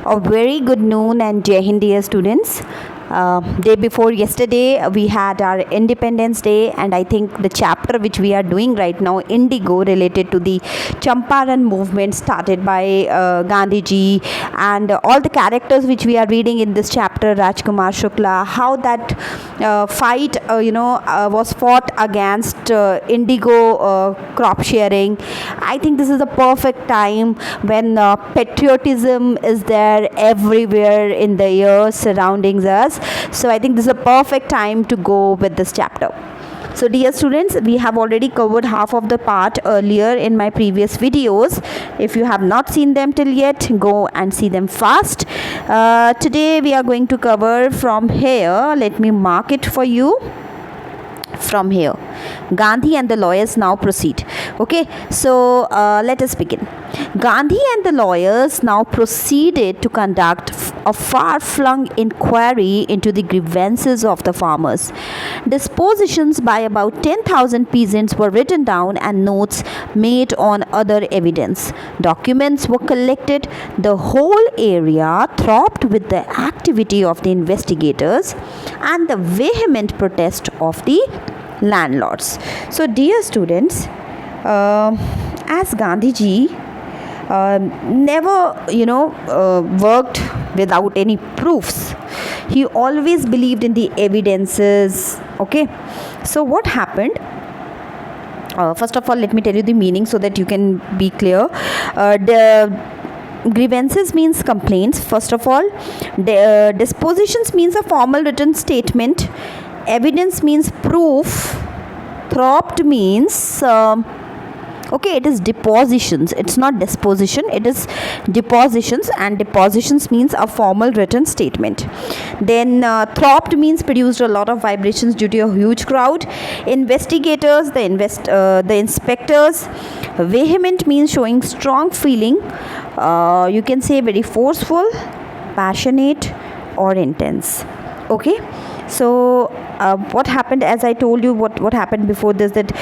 A very good noon and Jai Hind, dear students. Day before yesterday, we had our Independence Day, and I think the chapter which we are doing right now, Indigo, related to the Champaran movement started by Gandhiji, and all the characters which we are reading in this chapter, Rajkumar Shukla, how that fight, was fought against indigo crop sharing. I think this is the perfect time when patriotism is there everywhere in the air surrounding us. So I think this is a perfect time to go with this chapter. So dear students, we have already covered half of the part earlier in my previous videos. If you have not seen them till yet, go and see them fast. Today we are going to cover from here. Let me mark it for you. From here, Gandhi and the lawyers now proceed. Okay, so let us begin. Gandhi and the lawyers now proceeded to conduct a far-flung inquiry into the grievances of the farmers. Dispositions by about 10,000 peasants were written down and notes made on other evidence. Documents were collected. The whole area throbbed with the activity of the investigators and the vehement protest of the landlords. So dear students, as Gandhiji never worked without any proofs, he always believed in the evidences. Okay, so what happened? First of all, let me tell you the meaning so that you can be clear. The grievances means complaints. First of all, the dispositions means a formal written statement. Evidence means proof. Throbbed means it is depositions. It's not disposition, it is depositions, and depositions means a formal written statement. Then throbbed means produced a lot of vibrations due to a huge crowd. Investigators, the inspectors. Vehement means showing strong feeling. You can say very forceful, passionate, or intense. Okay, so what happened, as I told you, what happened before this, that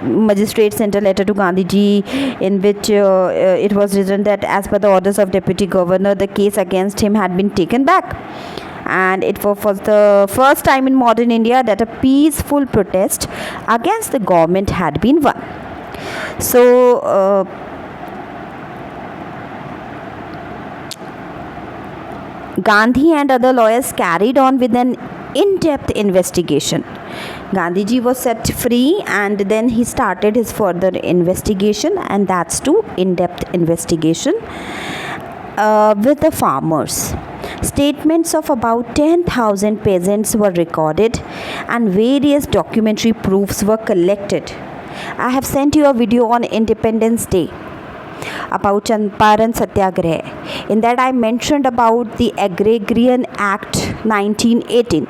magistrate sent a letter to Gandhiji in which it was written that as per the orders of deputy governor, the case against him had been taken back, and it was the first time in modern India that a peaceful protest against the government had been won. So Gandhi and other lawyers carried on with an in-depth investigation. Gandhiji was set free, and then he started his further investigation, and that's to in-depth investigation with the farmers. Statements of about 10,000 peasants were recorded and various documentary proofs were collected. I have sent you a video on Independence Day about Champaran Satyagraha. In that I mentioned about the Agrarian Act 1918.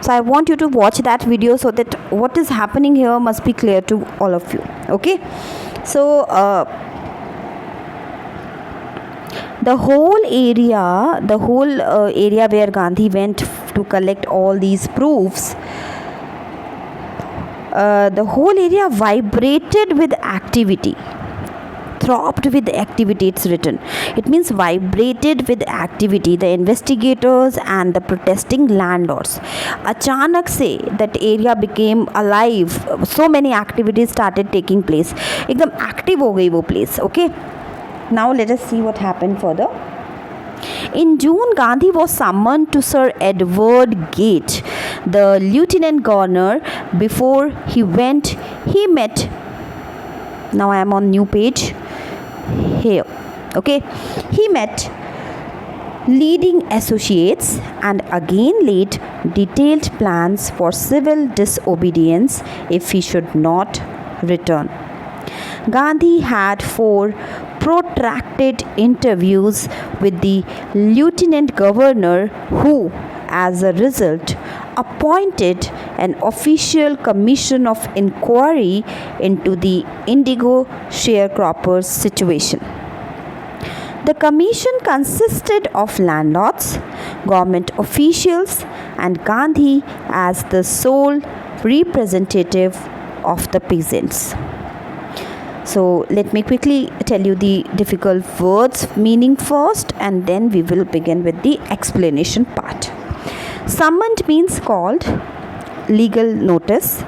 So I want you to watch that video so that what is happening here must be clear to all of you. Okay, so the whole area where Gandhi went to collect all these proofs, the whole area vibrated with activity. Throbbed with activity, it's written. It means vibrated with activity. The investigators and the protesting landlords. Achanak se that area became alive. So many activities started taking place. Ekdam active ho gayi wo place. Okay. Now let us see what happened further. In June, Gandhi was summoned to Sir Edward Gate, the lieutenant governor. Before he went, he met. Now I am on new page. Here, okay, he met leading associates and again laid detailed plans for civil disobedience if he should not return. Gandhi had 4 protracted interviews with the lieutenant governor, who, as a result, appointed an official commission of inquiry into the indigo sharecroppers' situation. The commission consisted of landlords, government officials, and Gandhi as the sole representative of the peasants. So let me quickly tell you the difficult words meaning first, and then we will begin with the explanation part. Summoned means called, legal notice.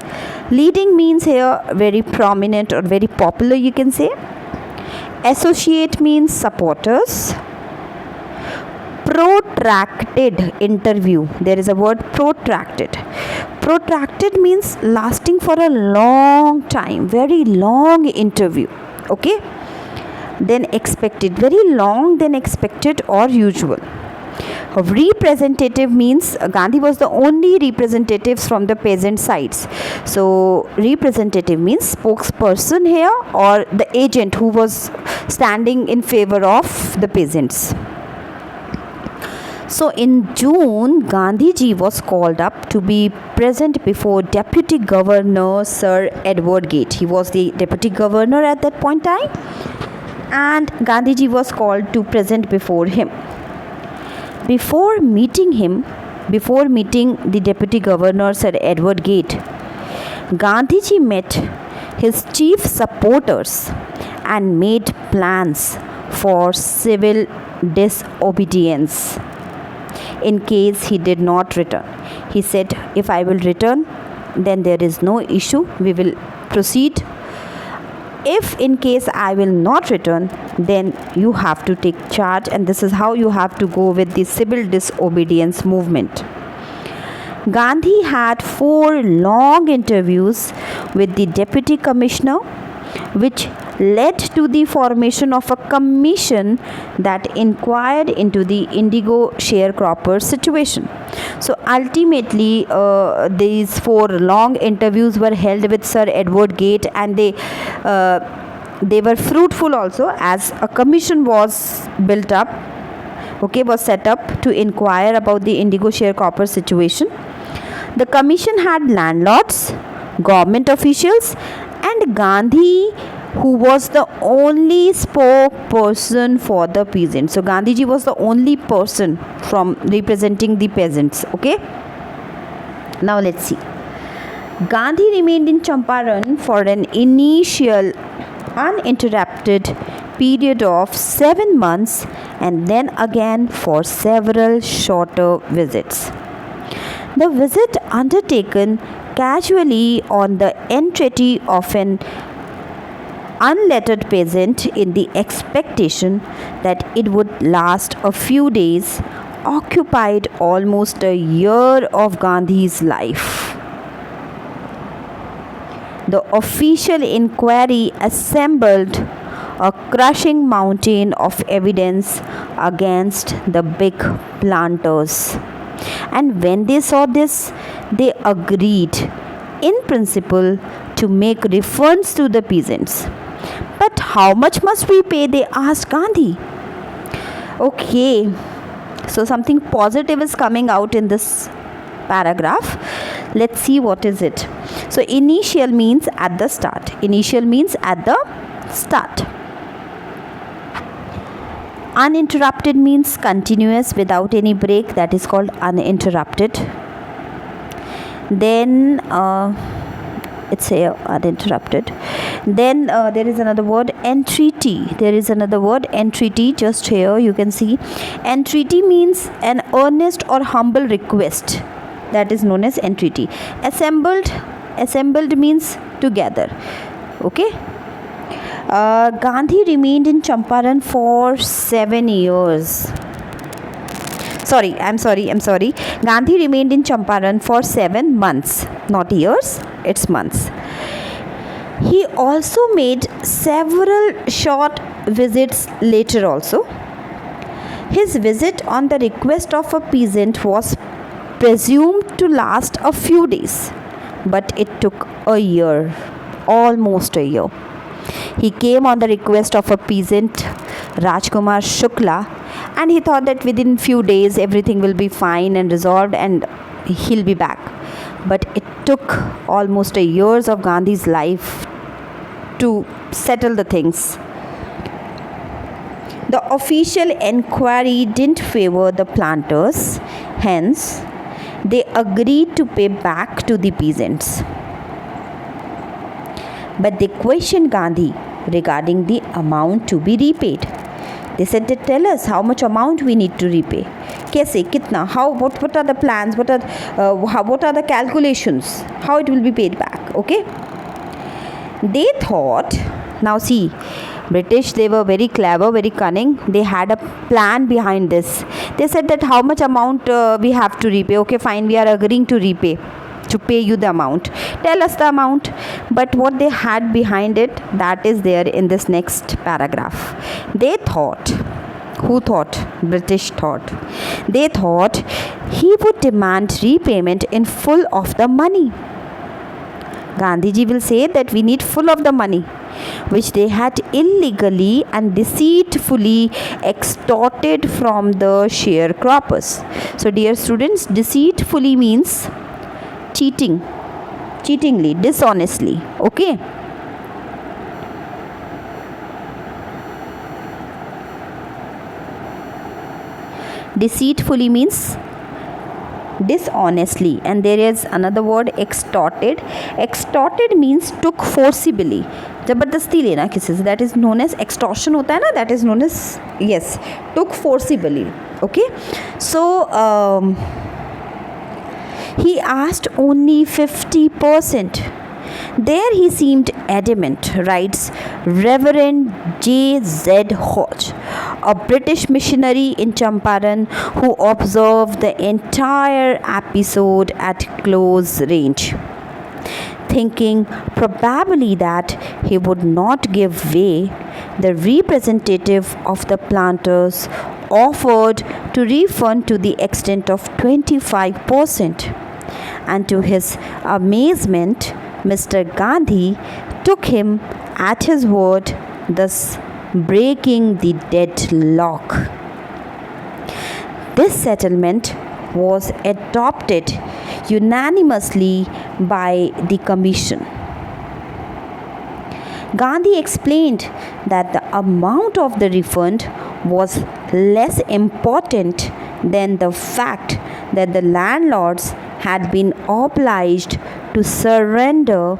Leading means here very prominent or very popular, you can say. Associate means supporters. Protracted interview, there is a word protracted. Protracted means lasting for a long time, very long interview. Okay, then expected, very long than expected or usual. Representative means Gandhi was the only representatives from the peasant sides. So representative means spokesperson here, or the agent who was standing in favor of the peasants. So in June, Gandhiji was called up to be present before Deputy Governor Sir Edward Gate. He was the Deputy Governor at that point in time, and Gandhiji was called to present before him. Before meeting the Deputy Governor Sir Edward Gate, Gandhiji met his chief supporters and made plans for civil disobedience in case he did not return. He said, if I will return, then there is no issue, we will proceed. If in case I will not return, then you have to take charge, and this is how you have to go with the civil disobedience movement. Gandhi had 4 long interviews with the deputy commissioner, which led to the formation of a commission that inquired into the indigo sharecropper situation. So ultimately these 4 long interviews were held with Sir Edward Gate, and they were fruitful also, as a commission was built up, was set up to inquire about the indigo sharecropper situation. The commission had landlords, government officials, and Gandhi, who was the only spokesperson for the peasants. So Gandhiji was the only person from representing the peasants. Okay, now let's see. Gandhi remained in Champaran for an initial uninterrupted period of 7 months, and then again for several shorter visits. The visit undertaken casually on the entreaty of an unlettered peasant in the expectation that it would last a few days occupied almost a year of Gandhi's life. The official inquiry assembled a crushing mountain of evidence against the big planters. And when they saw this, they agreed in principle to make refunds to the peasants. But how much must we pay? They asked Gandhi. Okay, so something positive is coming out in this paragraph. Let's see what is it. So initial means at the start. Initial means at the start. Uninterrupted means continuous without any break. That is called uninterrupted. Then it's here uninterrupted. Then there is another word, entreaty. There is another word, entreaty, just here you can see. Entreaty means an earnest or humble request. That is known as entreaty. Assembled means together. Okay. Gandhi remained in Champaran for 7 years. I'm sorry. Gandhi remained in Champaran for 7 months. Not years, it's months. He also made several short visits later also. His visit on the request of a peasant was presumed to last a few days, but it took a year, almost a year. He came on the request of a peasant, Rajkumar Shukla, and he thought that within few days everything will be fine and resolved and he'll be back. But it took almost a years of Gandhi's life to settle the things. The official inquiry didn't favor the planters, hence they agreed to pay back to the peasants. But they questioned Gandhi regarding the amount to be repaid. They said that tell us how much amount we need to repay. Kaise, kitna, how, what are the plans, what are the calculations, how it will be paid back. Okay. They thought, now see, British, they were very clever, very cunning. They had a plan behind this. They said that how much amount we have to repay. Okay, fine, we are agreeing to repay, to pay you the amount. Tell us the amount. But what they had behind it, that is there in this next paragraph. They thought, who thought? British thought. They thought he would demand repayment in full of the money. Gandhiji will say that we need full of the money, which they had illegally and deceitfully extorted from the sharecroppers. So dear students, deceitfully means cheatingly, dishonestly. Okay. Deceitfully means dishonestly, and there is another word, extorted. Extorted means took forcibly, जबरदस्ती लेना किसी से, that is known as extortion होता है ना, that is known as, yes, took forcibly. Okay. So he asked only 50%. There he seemed adamant, writes Reverend J.Z. Hodge, a British missionary in Champaran who observed the entire episode at close range, thinking probably that he would not give way. The representative of the planters offered to refund to the extent of 25%, and to his amazement, Mr. Gandhi took him at his word, thus breaking the deadlock. This settlement was adopted unanimously by the commission. Gandhi explained that the amount of the refund was less important than the fact that the landlords had been obliged to surrender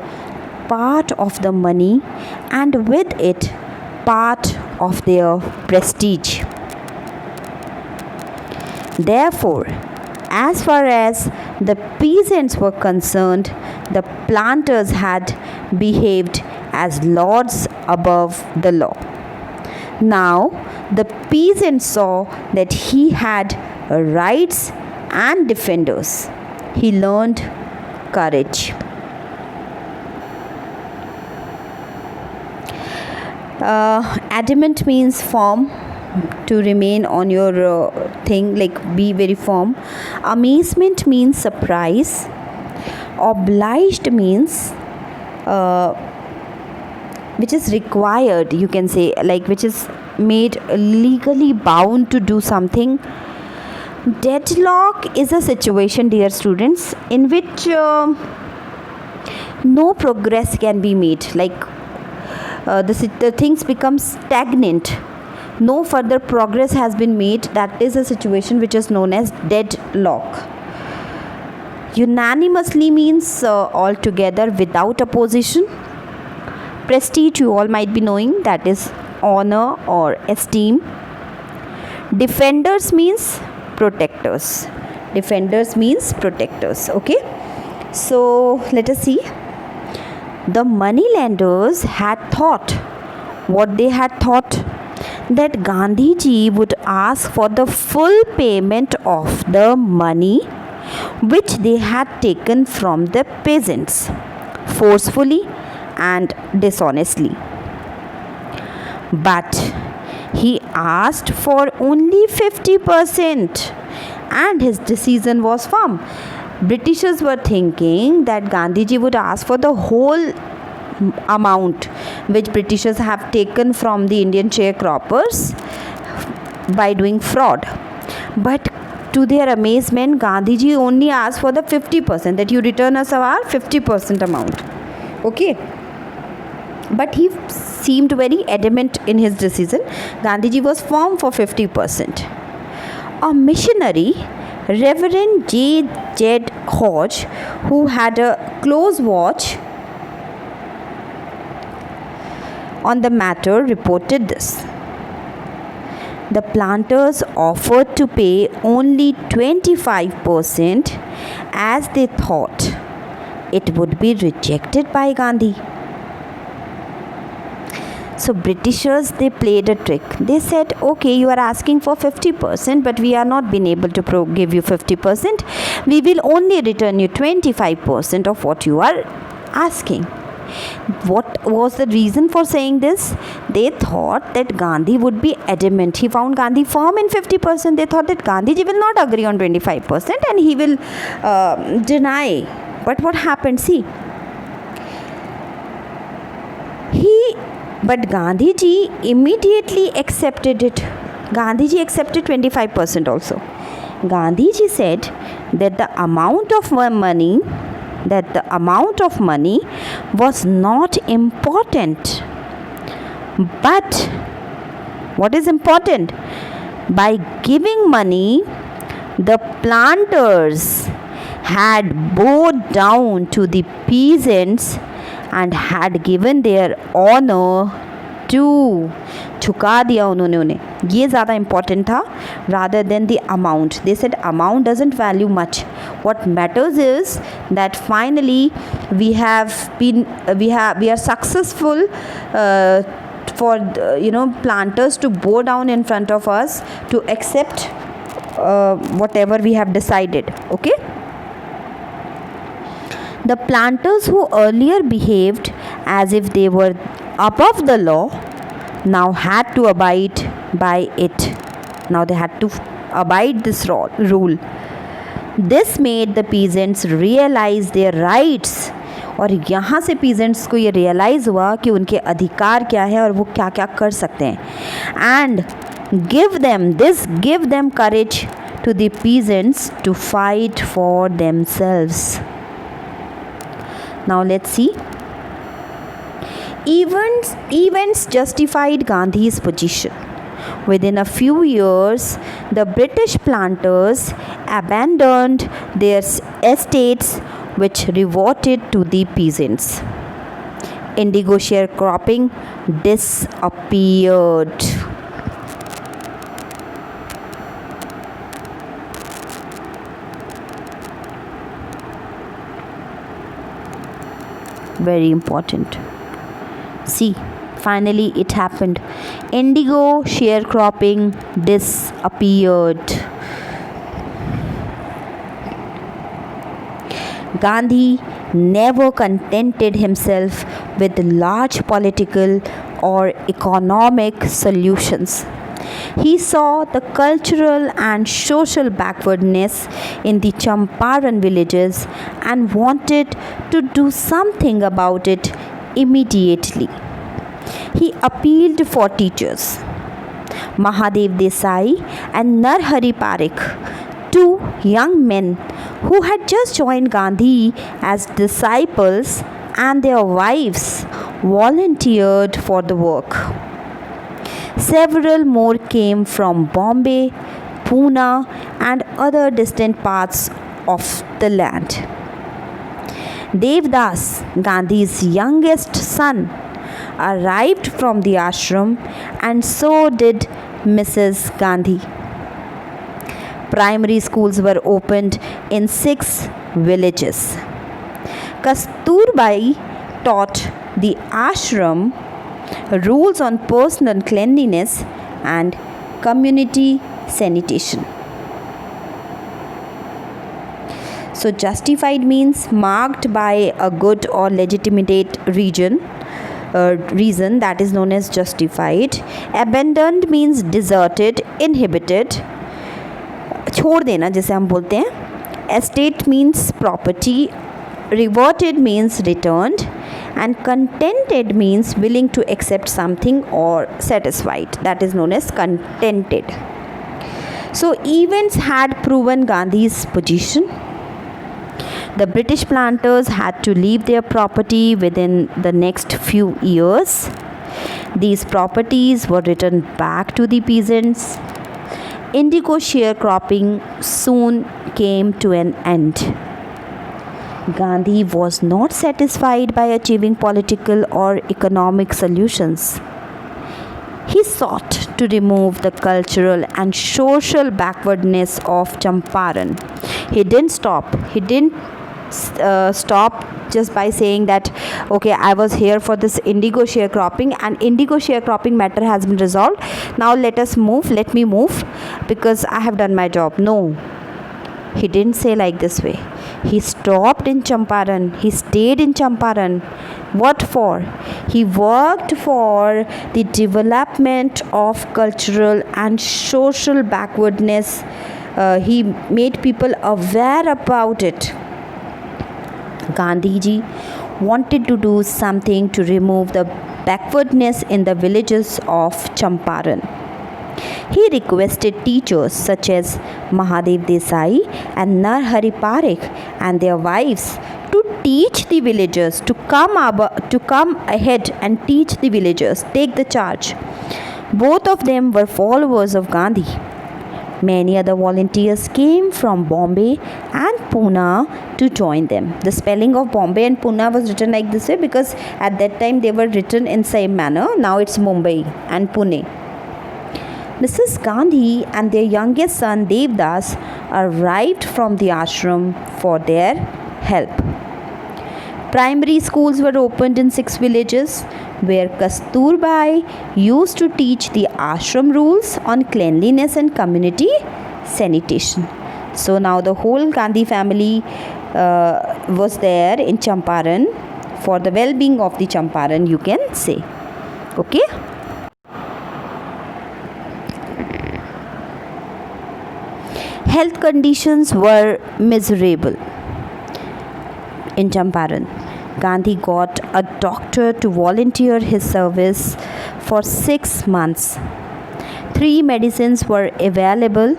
part of the money and with it part of their prestige. Therefore, as far as the peasants were concerned, the planters had behaved as lords above the law. Now, the peasant saw that he had rights and defenders. He learned courage. Adamant means firm, to remain on your thing, like be very firm. Amazement means surprise. Obliged means which is required, you can say, like which is made legally bound to do something. Deadlock is a situation, dear students, in which no progress can be made, like the things become stagnant, no further progress has been made. That is a situation which is known as deadlock. Unanimously means altogether without opposition. Prestige, you all might be knowing, that is honor or esteem. Defenders means protectors. Defenders means protectors. Okay, so let us see. The moneylenders had thought, what they had thought, that Gandhiji would ask for the full payment of the money which they had taken from the peasants forcefully and dishonestly. But he asked for only 50% and his decision was firm. Britishers were thinking that Gandhiji would ask for the whole amount which Britishers have taken from the Indian sharecroppers by doing fraud. But to their amazement, Gandhiji only asked for the 50%, that you return us our 50% amount. Okay. But he seemed very adamant in his decision. Gandhiji was firm for 50%. A missionary, Reverend J.Z. Hodge, who had a close watch on the matter reported this. The planters offered to pay only 25% as they thought it would be rejected by Gandhi. So Britishers, they played a trick. They said, okay, you are asking for 50%, but we are not being able to give you 50%. We will only return you 25% of what you are asking. What was the reason for saying this? They thought that Gandhi would be adamant. He found Gandhi firm in 50%. They thought that Gandhiji will not agree on 25% and he will deny. But what happened? See, but Gandhiji immediately accepted it. Gandhiji accepted 25% also. Gandhiji said that the amount of money was not important. But what is important? By giving money, the planters had bowed down to the peasants and had given their honor to झुका दिया उन्होंने उन्हें. ये ज़्यादा important था rather than the amount. They said amount doesn't value much. What matters is that finally we are successful for planters to bow down in front of us to accept whatever we have decided. Okay. The planters who earlier behaved as if they were above the law now had to abide by it. Now they had to abide this rule. This made the peasants realize their rights. और यहाँ से peasants को ये realize हुआ कि उनके अधिकार क्या है और वो क्या क्या कर सकते हैं. And give them courage to the peasants to fight for themselves. Now let's see. Events justified Gandhi's position. Within a few years, the British planters abandoned their estates, which reverted to the peasants. Indigo sharecropping disappeared. Very important. See, finally it happened. Indigo sharecropping disappeared. Gandhi never contented himself with large political or economic solutions. He saw the cultural and social backwardness in the Champaran villages and wanted to do something about it immediately. He appealed for teachers, Mahadev Desai and Narhari Parikh, two young men who had just joined Gandhi as disciples, and their wives volunteered for the work. Several more came from Bombay, Pune, and other distant parts of the land. Devdas, Gandhi's youngest son, arrived from the ashram, and so did Mrs. Gandhi. Primary schools were opened in 6 villages. Kasturbai taught the ashram rules on personal cleanliness and community sanitation. So justified means marked by a good or legitimate reason, that is known as justified. Abandoned means deserted, inhibited, छोड़ देना जैसे हम बोलते हैं. Estate means property. Reverted means returned, and contented means willing to accept something or satisfied, that is known as contented. So events had proven Gandhi's position. The British planters had to leave their property within the next few years. These properties were returned back to the peasants. Indigo sharecropping soon came to an end. Gandhi was not satisfied by achieving political or economic solutions. He sought to remove the cultural and social backwardness of Champaran. He didn't stop. He didn't stop just by saying that, okay, I was here for this indigo sharecropping and indigo sharecropping matter has been resolved. Now let me move because I have done my job. No, he didn't say like this way. He stopped in Champaran. He stayed in Champaran. What for? He worked for the development of cultural and social backwardness. He made people aware about it. Gandhiji wanted to do something to remove the backwardness in the villages of Champaran. He requested teachers such as Mahadev Desai and Narhari Parekh and their wives to teach the villagers, to come ahead and teach the villagers, take the charge. Both of them were followers of Gandhi. Many other volunteers came from Bombay and Pune to join them. The spelling of Bombay and Pune was written like this way because at that time they were written in same manner. Now it's Mumbai and Pune. Mrs. Gandhi and their youngest son Devdas arrived from the ashram for their help. Primary schools were opened in 6 villages where Kasturbai used to teach the ashram rules on cleanliness and community sanitation. So now the whole Gandhi family was there in Champaran for the well-being of the Champaran, you can say. Okay. Health conditions were miserable in Champaran. Gandhi got a doctor to volunteer his service for 6 months. 3 medicines were available: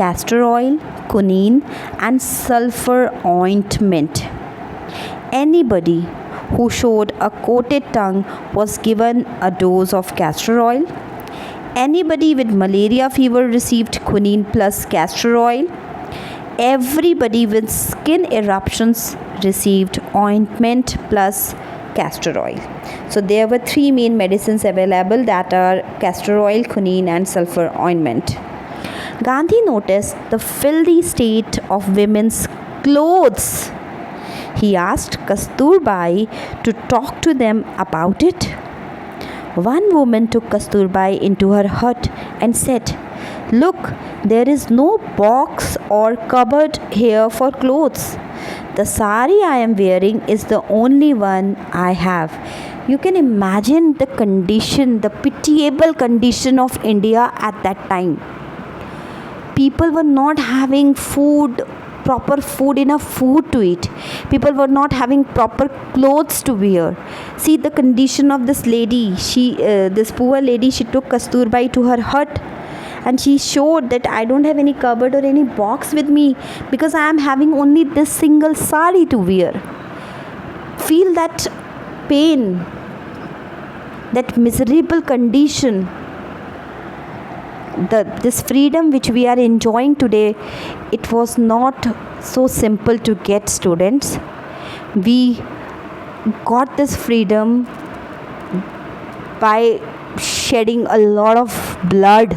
castor oil, quinine and sulfur ointment. Anybody who showed a coated tongue was given a dose of castor oil. Anybody with malaria fever received quinine plus castor oil. Everybody with skin eruptions received ointment plus castor oil. So there were 3 main medicines available, that are castor oil, quinine and sulfur ointment. Gandhi noticed the filthy state of women's clothes. He asked Kasturbai to talk to them about it. One woman took Kasturbai into her hut and said, "Look, there is no box or cupboard here for clothes. The sari I am wearing is the only one I have." You can imagine the condition, the pitiable condition of India at that time. People were not having food, proper food, enough food to eat. People were not having proper clothes to wear. See the condition of this lady. This poor lady, she took Kasturbai to her hut and she showed that I don't have any cupboard or any box with me because I am having only this single sari to wear. Feel that pain, that miserable condition. This freedom which we are enjoying today, it was not so simple to get, students. We got this freedom by shedding a lot of blood.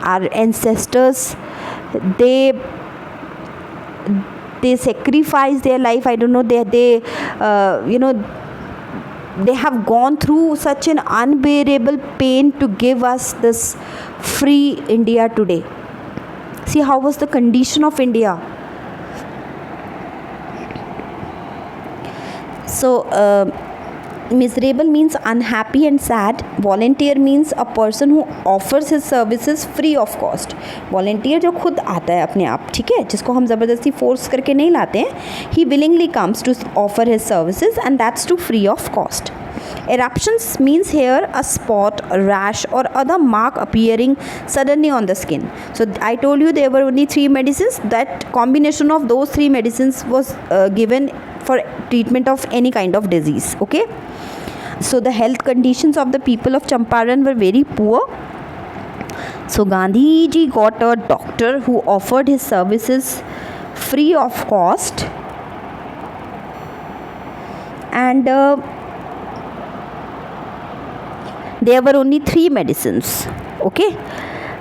Our ancestors, they sacrificed their life. I don't know, they have gone through such an unbearable pain to give us this free India today. See how was the condition of India. So miserable means unhappy and sad. Volunteer means a person who offers his services free of cost. Volunteer जो खुद आता है अपने आप, ठीक है, जिसको हम ज़बरदस्ती फोर्स करके नहीं लाते हैं. He willingly comes to offer his services and that's to free of cost. Eruptions means here a spot, a rash or other mark appearing suddenly on the skin. So I told you there were only 3 medicines. That combination of those 3 medicines was given for treatment of any kind of disease. Okay. So the health conditions of the people of Champaran were very poor. So Gandhi ji got a doctor who offered his services free of cost, and there were only 3 medicines. Okay.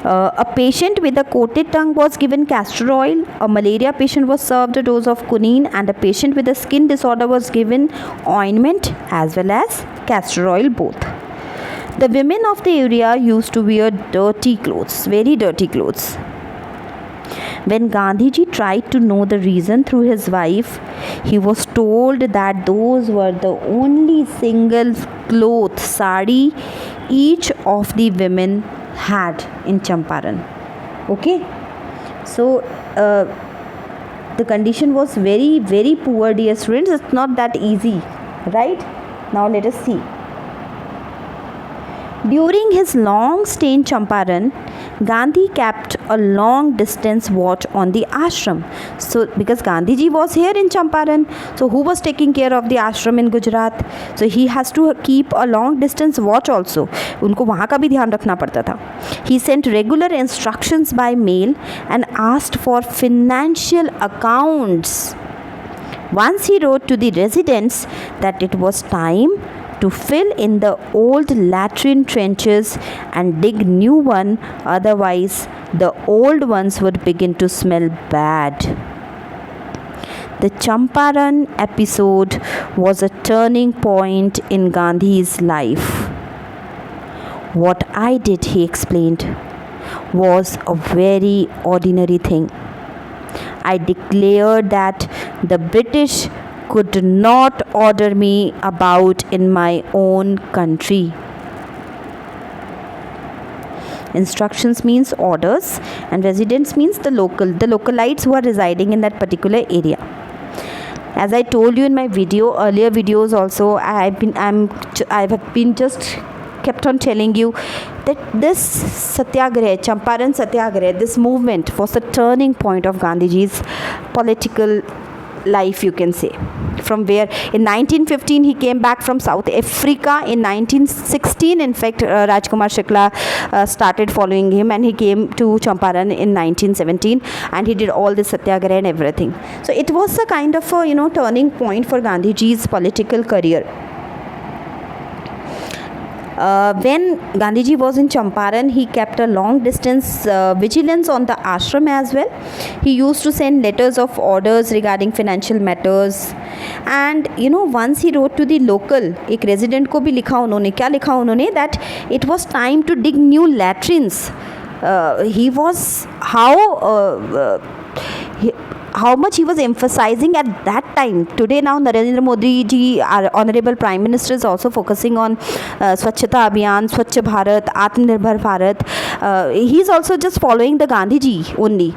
A patient with a coated tongue was given castor oil, a malaria patient was served a dose of quinine, and a patient with a skin disorder was given ointment as well as castor oil both. The women of the area used to wear dirty clothes, very dirty clothes. When Gandhiji tried to know the reason through his wife, he was told that those were the only single cloth, sari, each of the women had in Champaran. Okay, so the condition was very, very poor, dear students. It's not that easy, right? Now let us see. During his long stay in Champaran, Gandhi kept a long distance watch on the ashram. So because Gandhiji was here in Champaran, so who was taking care of the ashram in Gujarat? So he has to keep a long distance watch also. उनको वहाँ का भी ध्यान रखना पड़ता था. He sent regular instructions by mail and asked for financial accounts. Once he wrote to the residents that it was time to fill in the old latrine trenches and dig new one, otherwise the old ones would begin to smell bad. The Champaran episode was a turning point in Gandhi's life. What I did, he explained, was a very ordinary thing. I declared that the British could not order me about in my own country. Instructions means orders, and residents means the localites who are residing in that particular area. As I told you in my earlier videos also, I have been just kept on telling you that this satyagraha, Champaran satyagraha, this movement was the turning point of Gandhiji's political life, you can say. From where in 1915 he came back from South Africa. In 1916, in fact, Rajkumar Shukla started following him, and he came to Champaran in 1917, and he did all this satyagraha and everything. So it was a kind of a turning point for Gandhiji's political career. When Gandhiji was in Champaran, he kept a long distance vigilance on the ashram as well. He used to send letters of orders regarding financial matters, and once he wrote to the local, एक resident को भी लिखा उन्होंने, क्या लिखा उन्होंने, that it was time to dig new latrines. He was how much he was emphasizing at that time. Today now Narendra Modi ji, our honorable Prime Minister, is also focusing on Swachhata Abhiyan, Swachh Bharat, Atmanirbhar Bharat. He is also just following the Gandhiji only.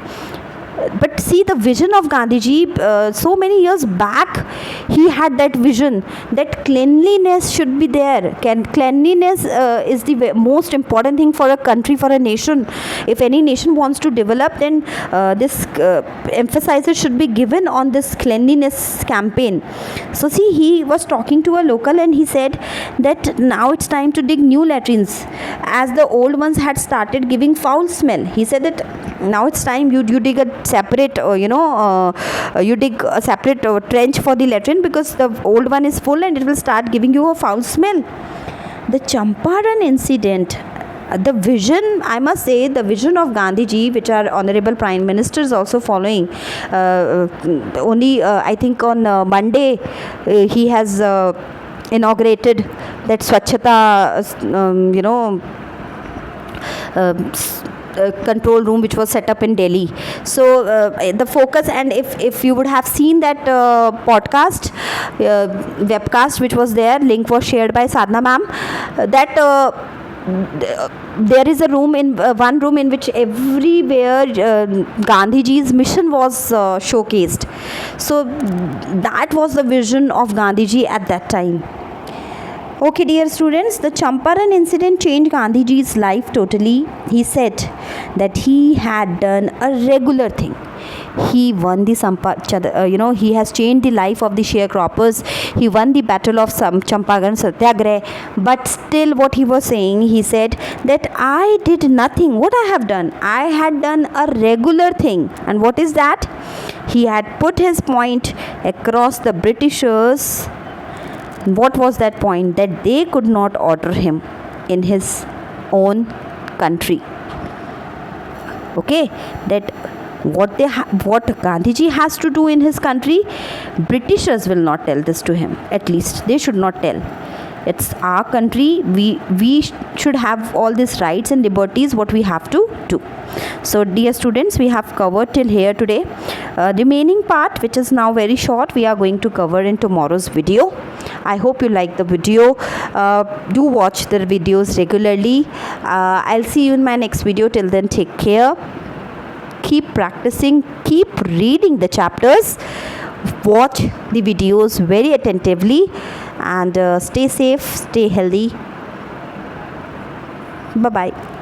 But see the vision of Gandhiji, so many years back he had that vision that cleanliness should be there. Cleanliness is the most important thing for a country, for a nation. If any nation wants to develop, then this emphasis should be given on this cleanliness campaign. So see, he was talking to a local, and he said that now it's time to dig new latrines, as the old ones had started giving foul smell. He said that now it's time you dig a separate you dig a separate trench for the latrine, because the old one is full and it will start giving you a foul smell. The Champaran incident, the vision, I must say, the vision of Gandhiji, which our honorable Prime Minister is also following. Only I think on Monday he has inaugurated that Swachhata control room which was set up in Delhi. So the focus, and if you would have seen that podcast webcast which was there, link was shared by Sadhna ma'am, that there is a room in one room in which everywhere Gandhiji's mission was showcased. So that was the vision of Gandhiji at that time. Okay, dear students, the Champaran incident changed Gandhiji's life totally. He said that he had done a regular thing. He won the he has changed the life of the sharecroppers. He won the battle of Champaran Satyagrah. But still, what he was saying, he said that I did nothing. What I have done? I had done a regular thing. And what is that? He had put his point across the Britishers. What was that point? That they could not order him in his own country. Okay, that what Gandhiji has to do in his country, Britishers will not tell this to him. At least they should not tell. It's our country. We should have all these rights and liberties what we have to do. So dear students, we have covered till here today. Remaining part, which is now very short, we are going to cover in tomorrow's video. I hope you like the video. Do watch the videos regularly. I'll see you in my next video. Till then, take care. Keep practicing. Keep reading the chapters. Watch the videos very attentively. And stay safe, stay healthy. Bye-bye.